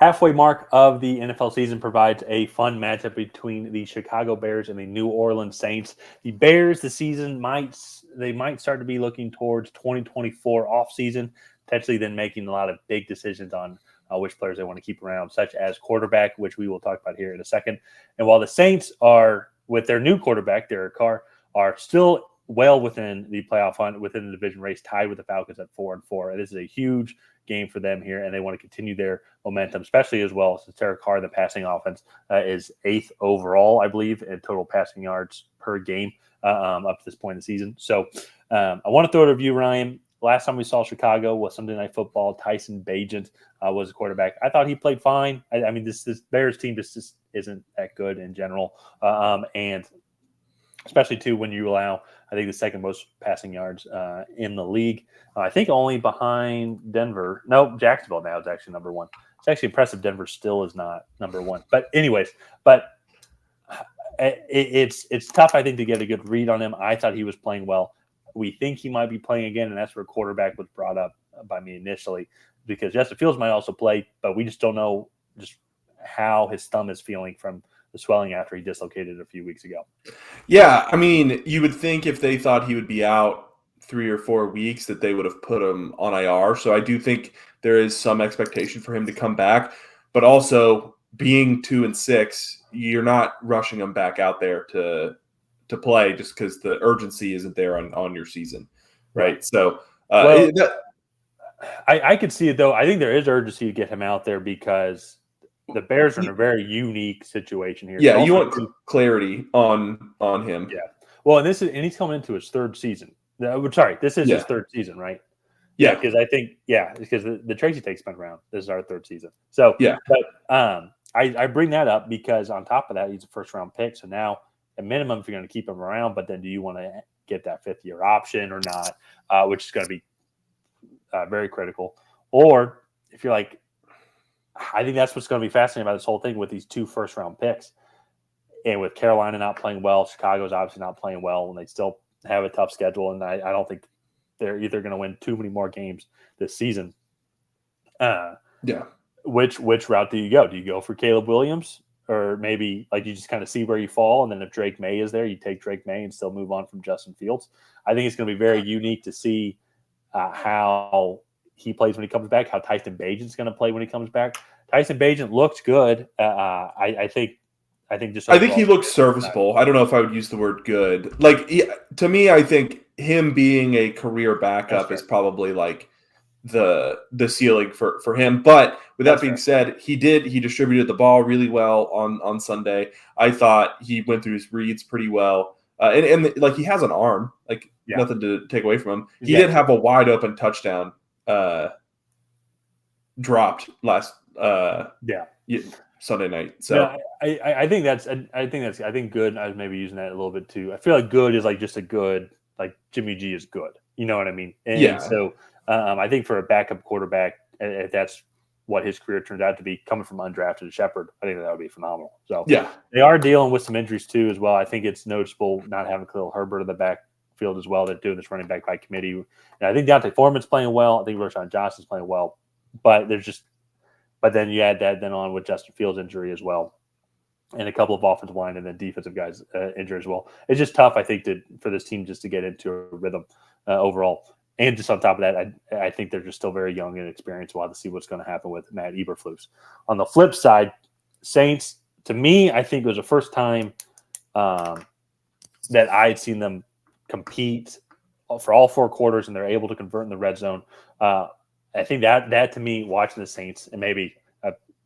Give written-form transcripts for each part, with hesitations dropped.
halfway mark of the NFL season provides a fun matchup between the Chicago Bears and the New Orleans Saints. The Bears, the season might start to be looking towards 2024 offseason, potentially then making a lot of big decisions on which players they want to keep around, such as quarterback, which we will talk about here in a second. And while the Saints are, with their new quarterback, Derek Carr, are still well within the playoff hunt, within the division race, tied with the Falcons at 4-4. And this is a huge game for them here, and they want to continue their momentum, especially as well since Derek Carr, the passing offense, is 8th overall, I believe, in total passing yards per game up to this point in the season. So I want to throw it to you, Ryan. Last time we saw Chicago was Sunday Night Football. Tyson Bagent was the quarterback. I thought he played fine. I mean, this Bears team just isn't that good in general, and especially too when you allow, I think, the second most passing yards in the league. I think only behind Denver. No, Jacksonville now is actually number one. It's actually impressive. Denver still is not number one. But anyways, it's tough, I think, to get a good read on him. I thought he was playing well. We think he might be playing again, and that's where quarterback was brought up by me initially, because Justin Fields might also play, but we just don't know just how his thumb is feeling from the swelling after he dislocated it a few weeks ago. Yeah, I mean, you would think if they thought he would be out 3 or 4 weeks that they would have put him on IR. So I do think there is some expectation for him to come back, but also being 2-6, you're not rushing him back out there to play just because the urgency isn't there on your season, right? So I could see it though. I think there is urgency to get him out there because the Bears are in a very unique situation here. Yeah, you want clarity on him. Yeah. Well, and he's coming into his third season. This is his third season, right? Yeah, because I think because the Tracy Take spent around. This is our third season. So yeah, but I bring that up because on top of that, he's a first round pick. So now at minimum, if you're going to keep him around, but then do you want to get that 5th-year option or not, which is going to be very critical. Or if you're like, I think that's what's going to be fascinating about this whole thing with these 2 first-round picks. And with Carolina not playing well, Chicago's obviously not playing well, and they still have a tough schedule. And I don't think they're either going to win too many more games this season. Which route do you go? Do you go for Caleb Williams? Or maybe like you just kind of see where you fall, and then if Drake May is there, you take Drake May and still move on from Justin Fields. I think it's going to be very unique to see how he plays when he comes back, how Tyson Bagent's going to play when he comes back. Tyson Bagent looks good. I think he looks serviceable. I don't know if I would use the word good. Like to me, I think him being a career backup is probably like the ceiling for him. But with that being said, he distributed the ball really well on Sunday. I thought he went through his reads pretty well. And like he has an arm, like nothing to take away from him. He did have a wide open touchdown dropped last Sunday night. So I think good. I was maybe using that a little bit too. I feel like good is like just a good, like Jimmy G is good. You know what I mean? And so I think for a backup quarterback, if that's what his career turns out to be, coming from undrafted Shepherd, I think that would be phenomenal. So they are dealing with some injuries too as well. I think it's noticeable not having Khalil Herbert in the backfield as well. They're doing this running back by committee. And I think Deontay Foreman's playing well. I think Rashawn Johnson's playing well. But then you add that then on with Justin Fields' injury as well, and a couple of offensive line and then defensive guys injured as well. It's just tough, I think, for this team just to get into a rhythm overall. And just on top of that, I think they're just still very young and inexperienced. We'll have to see what's going to happen with Matt Eberflus. On the flip side, Saints, to me, I think it was the first time that I had seen them compete for all 4 quarters, and they're able to convert in the red zone. I think that to me, watching the Saints, and maybe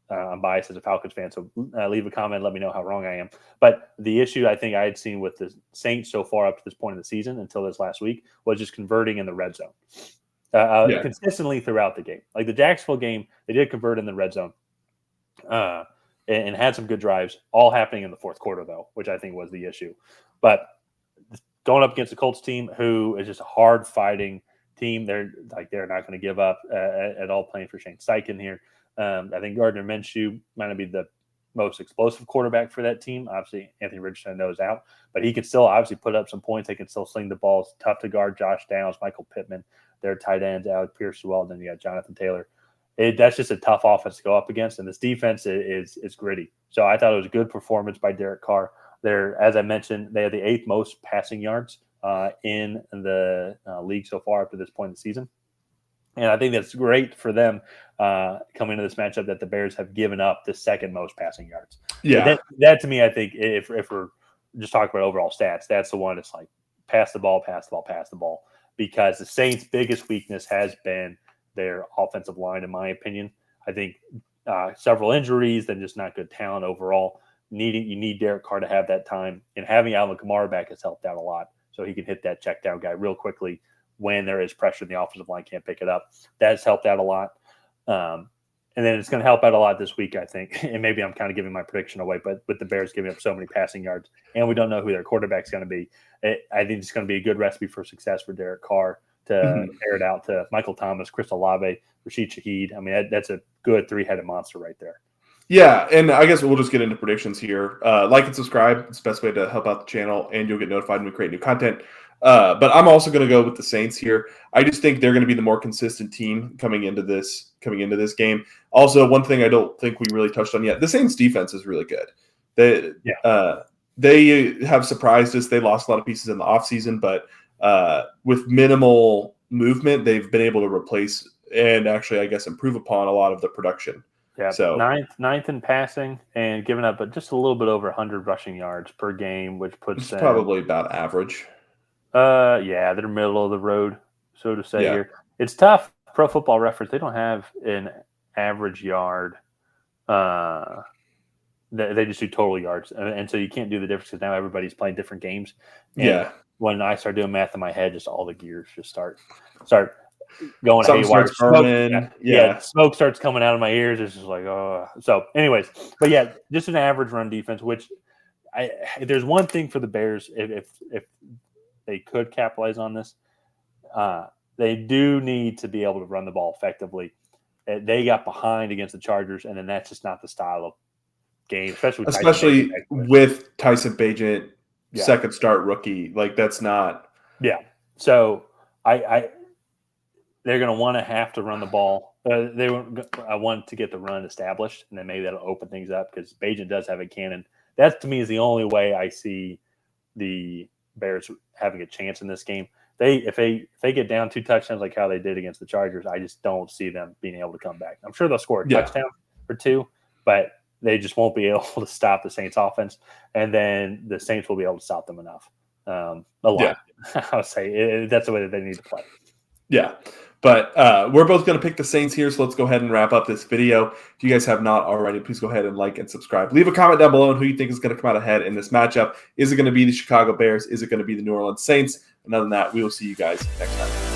I'm biased as a Falcons fan, so leave a comment, let me know how wrong I am. But the issue I think I had seen with the Saints so far up to this point in the season until this last week was just converting in the red zone consistently throughout the game. Like the Jacksonville game, they did convert in the red zone and had some good drives, all happening in the fourth quarter though, which I think was the issue. But going up against the Colts team, who is just a hard fighting team, they're not going to give up at all, playing for Shane Steichen here. I think Gardner Minshew might not be the most explosive quarterback for that team. Obviously, Anthony Richardson knows out, but he can still obviously put up some points. They can still sling the ball. It's tough to guard Josh Downs, Michael Pittman, their tight ends, Alec Pierce as well. Then you got Jonathan Taylor. that's just a tough offense to go up against, and this defense is gritty. So I thought it was a good performance by Derek Carr. They're, as I mentioned, they have the 8th most passing yards in the league so far up to this point in the season. And I think that's great for them coming into this matchup that the Bears have given up the 2nd most passing yards. Yeah. That to me, I think if we're just talking about overall stats, that's the one that's like pass the ball, pass the ball, pass the ball. Because the Saints' biggest weakness has been their offensive line, in my opinion. I think several injuries and just not good talent overall. You need Derek Carr to have that time. And having Alvin Kamara back has helped out a lot. So he can hit that check down guy real quickly when there is pressure and the offensive line can't pick it up. That has helped out a lot. And then it's going to help out a lot this week, I think. And maybe I'm kind of giving my prediction away, but with the Bears giving up so many passing yards, and we don't know who their quarterback's going to be, I think it's going to be a good recipe for success for Derek Carr to air it out to Michael Thomas, Chris Olave, Rashid Shaheed. I mean, that's a good 3-headed monster right there. Yeah, and I guess we'll just get into predictions here. Like and subscribe. It's the best way to help out the channel, and you'll get notified when we create new content. But I'm also going to go with the Saints here. I just think they're going to be the more consistent team coming into this game. Also, one thing I don't think we really touched on yet, the Saints defense is really good. They have surprised us. They lost a lot of pieces in the offseason, but with minimal movement, they've been able to replace and actually, I guess, improve upon a lot of the production. Yeah, so ninth in passing and giving up just a little bit over 100 rushing yards per game, which puts them probably about average. Yeah, they're middle of the road, so to say here. It's tough. Pro Football Reference, they don't have an average yard. They just do total yards. And so you can't do the difference because now everybody's playing different games. And when I start doing math in my head, just all the gears just start going haywire. Smoke starts coming out of my ears. It's just like, oh. So anyways, but yeah, just an average run defense, which there's one thing for the Bears, if they could capitalize on this. They do need to be able to run the ball effectively. They got behind against the Chargers, and then that's just not the style of game, especially with Tyson Bagent, second start rookie. Like that's not. Yeah. So they're going to want to have to run the ball. I want to get the run established, and then maybe that'll open things up because Bagent does have a cannon. That to me is the only way I see the Bears having a chance in this game. If they get down 2 touchdowns like how they did against the Chargers, I just don't see them being able to come back. I'm sure they'll score a touchdown or 2, but they just won't be able to stop the Saints offense, and then the Saints will be able to stop them enough. A lot. I would say that's the way that they need to play. Yeah. But we're both going to pick the Saints here, so let's go ahead and wrap up this video. If you guys have not already, please go ahead and like and subscribe. Leave a comment down below on who you think is going to come out ahead in this matchup. Is it going to be the Chicago Bears? Is it going to be the New Orleans Saints? And other than that, we will see you guys next time.